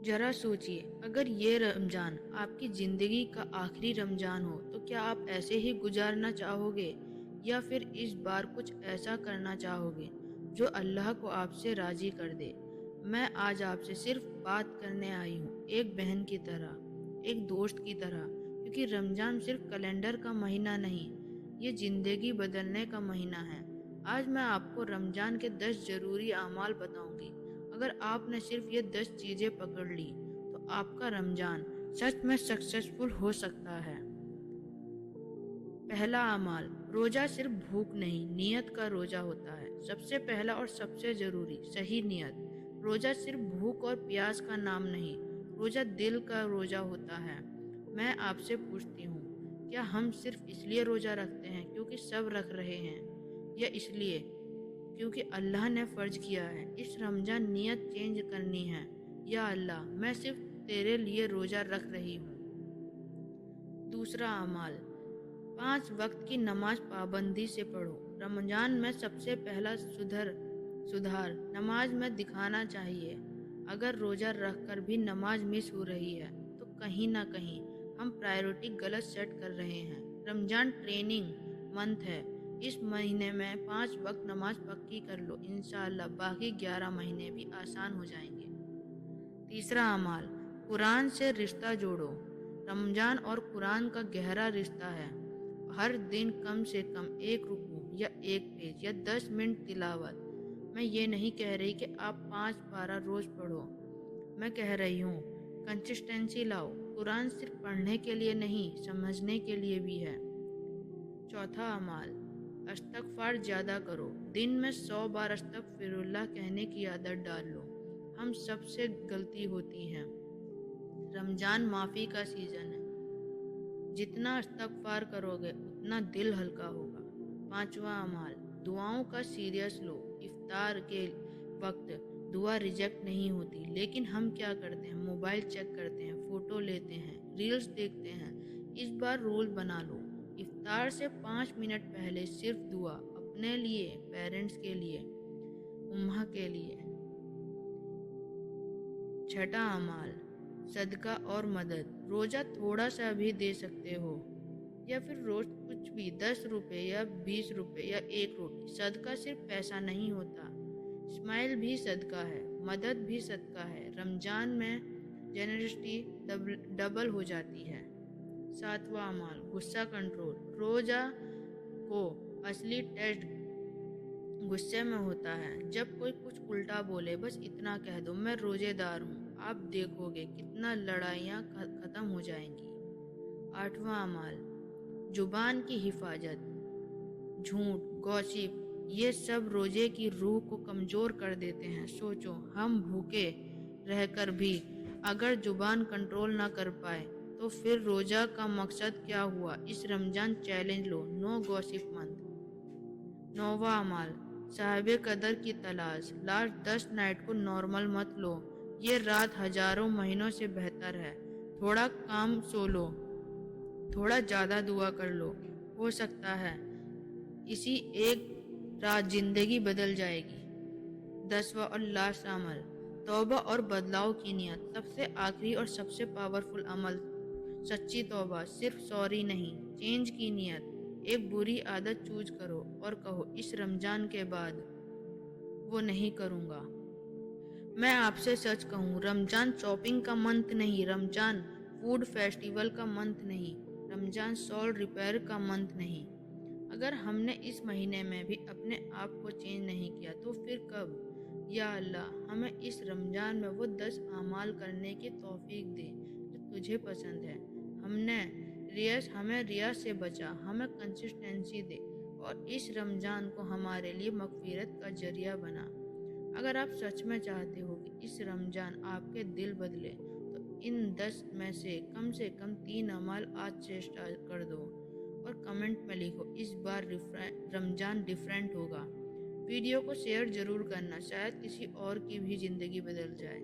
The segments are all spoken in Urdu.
ذرا سوچئے، اگر یہ رمضان آپ کی زندگی کا آخری رمضان ہو تو کیا آپ ایسے ہی گزارنا چاہو گے یا پھر اس بار کچھ ایسا کرنا چاہو گے جو اللہ کو آپ سے راضی کر دے؟ میں آج آپ سے صرف بات کرنے آئی ہوں، ایک بہن کی طرح، ایک دوست کی طرح، کیونکہ رمضان صرف کیلنڈر کا مہینہ نہیں، یہ زندگی بدلنے کا مہینہ ہے۔ آج میں آپ کو رمضان کے 10 ضروری اعمال بتاؤں گی۔ اگر آپ نے صرف یہ 10 چیزیں پکڑ لی تو آپ کا رمضان سچ میں سکسیسفل ہو سکتا ہے۔ پہلا اعمال، روزہ صرف بھوک نہیں، نیت کا روزہ ہوتا ہے۔ سب سے پہلا اور سب سے ضروری، صحیح نیت۔ روزہ صرف بھوک اور پیاس کا نام نہیں، روزہ دل کا روزہ ہوتا ہے۔ میں آپ سے پوچھتی ہوں، کیا ہم صرف اس لیے روزہ رکھتے ہیں کیونکہ سب رکھ رہے ہیں، یا اس لیے کیونکہ اللہ نے فرض کیا ہے؟ اس رمضان نیت چینج کرنی ہے۔ یا اللہ، میں صرف تیرے لیے روزہ رکھ رہی ہوں۔ دوسرا اعمال، 5 وقت کی نماز پابندی سے پڑھو۔ رمضان میں سب سے پہلا سدھار نماز میں دکھانا چاہیے۔ اگر روزہ رکھ کر بھی نماز مس ہو رہی ہے تو کہیں نہ کہیں ہم پرائیورٹی غلط سیٹ کر رہے ہیں۔ رمضان ٹریننگ منتھ ہے، اس مہینے میں 5 وقت نماز پکی کر لو، انشاءاللہ باقی 11 مہینے بھی آسان ہو جائیں گے۔ تیسرا اعمال، قرآن سے رشتہ جوڑو۔ رمضان اور قرآن کا گہرا رشتہ ہے۔ ہر دن کم سے کم 1 رکوع یا 1 پیج یا 10 منٹ تلاوت۔ میں یہ نہیں کہہ رہی کہ آپ 5 پارہ روز پڑھو، میں کہہ رہی ہوں کنسسٹنسی لاؤ۔ قرآن صرف پڑھنے کے لیے نہیں، سمجھنے کے لیے بھی ہے۔ چوتھا اعمال، استغفار زیادہ کرو۔ دن میں 100 بار استغفر اللہ کہنے کی عادت ڈال لو۔ ہم سب سے غلطی ہوتی ہے۔ رمضان معافی کا سیزن ہے، جتنا استغفار کرو گے اتنا دل ہلکا ہوگا۔ پانچواں اعمال، دعاؤں کا سیریس لو۔ افطار کے وقت دعا ریجیکٹ نہیں ہوتی، لیکن ہم کیا کرتے ہیں؟ موبائل چیک کرتے ہیں، فوٹو لیتے ہیں، ریلز دیکھتے ہیں۔ اس بار رول بنا لو، افطار سے 5 منٹ پہلے صرف دعا، اپنے لیے، پیرنٹس کے لیے، امہ کے لیے۔ چھٹا اعمال، صدقہ اور مدد۔ روزہ تھوڑا سا بھی دے سکتے ہو، یا پھر روز کچھ بھی، 10 روپے یا 20 روپے یا 1 روٹی۔ صدقہ صرف پیسہ نہیں ہوتا، اسمائل بھی صدقہ ہے، مدد بھی صدقہ ہے۔ رمضان میں جنرسٹی ڈبل ہو جاتی ہے۔ ساتواں اعمال، غصہ کنٹرول۔ روزہ کو اصلی ٹیسٹ غصے میں ہوتا ہے۔ جب کوئی کچھ الٹا بولے، بس اتنا کہہ دو، میں روزے دار ہوں، آپ دیکھو گے کتنا لڑائیاں ختم ہو جائیں گی۔ آٹھواں اعمال، زبان کی حفاظت۔ جھوٹ، گوسپ، یہ سب روزے کی روح کو کمزور کر دیتے ہیں۔ سوچو، ہم بھوکے رہ کر بھی اگر زبان کنٹرول نہ کر پائے تو پھر روزہ کا مقصد کیا ہوا؟ اس رمضان چیلنج لو، نو گوسپ منتھ۔ نوواں اعمال، صاحب قدر کی تلاش۔ لاسٹ 10 نائٹ کو نارمل مت لو، یہ رات ہزاروں مہینوں سے بہتر ہے۔ تھوڑا کام سو لو، تھوڑا زیادہ دعا کر لو، ہو سکتا ہے اسی ایک رات زندگی بدل جائے گی۔ 10واں اور لاسٹ عمل، توبہ اور بدلاؤ کی نیت۔ سب سے آخری اور سب سے پاورفل عمل، سچی توبہ، صرف سوری نہیں، چینج کی نیت۔ ایک بری عادت چوز کرو اور کہو، اس رمضان کے بعد وہ نہیں کروں گا۔ میں آپ سے سچ کہوں، رمضان شاپنگ کا منتھ نہیں، رمضان فوڈ فیسٹیول کا منتھ نہیں، رمضان سول ریپیئر کا منتھ نہیں۔ اگر ہم نے اس مہینے میں بھی اپنے آپ کو چینج نہیں کیا تو پھر کب؟ یا اللہ، ہمیں اس رمضان میں وہ 10 اعمال کرنے کی توفیق دے جو تجھے پسند ہے۔ ہمیں ریاض سے بچا، ہمیں کنسسٹنسی دے، اور اس رمضان کو ہمارے لیے مغفرت کا ذریعہ بنا۔ اگر آپ سچ میں چاہتے ہو کہ اس رمضان آپ کے دل بدلے تو ان 10 میں سے کم 3 اعمال آج سے اسٹارٹ کر دو، اور کمنٹ میں لکھو، اس بار رمضان ڈیفرنٹ ہوگا۔ ویڈیو کو شیئر ضرور کرنا، شاید کسی اور کی بھی زندگی بدل جائے۔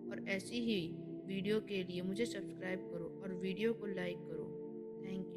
اور ایسی ہی ویڈیو کے لیے مجھے سبسکرائب کرو اور ویڈیو کو لائک کرو۔ Thank you.